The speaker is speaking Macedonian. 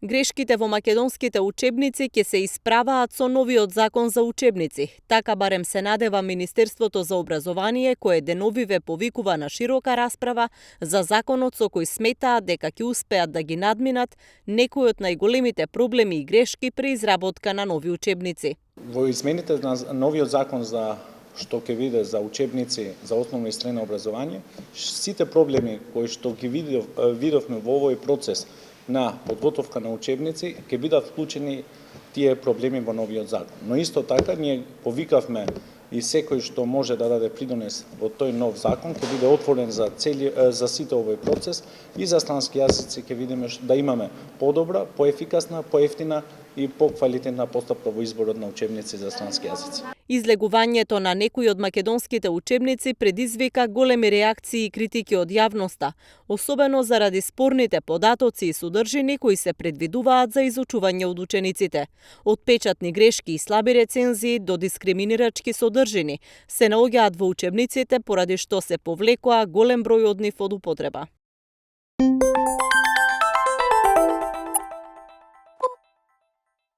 Грешките во македонските учебници ќе се исправаат со новиот закон за учебници. Така барем се надева Министерството за образование, кое деновиве повикува на широка расправа за законот со кој сметаат дека ќе успеат да ги надминат некои од најголемите проблеми и грешки при изработка на нови учебници. Во измените на новиот закон за што ќе биде за учебници за основно и средно образование, сите проблеми кои што ги видовме во овој процес на подготовка на учебници ќе бидат вклучени тие проблеми во новиот закон. Но исто така ние повикавме и секој што може да даде придонес во тој нов закон ќе биде отворен за сите овој процес и за странски јазици ќе видиме да имаме подобра, поефикасна, поевтина и поквалитетна постапка во изборот на учебници за странски јазици. Излегувањето на некои од македонските учебници предизвика големи реакции и критики од јавноста, особено заради спорните податоци и содржини кои се предвидуваат за изучување од учениците. Од печатни грешки и слаби рецензии до дискриминирачки содржини се наоѓаат во учебниците поради што се повлекоа голем број од нив од употреба.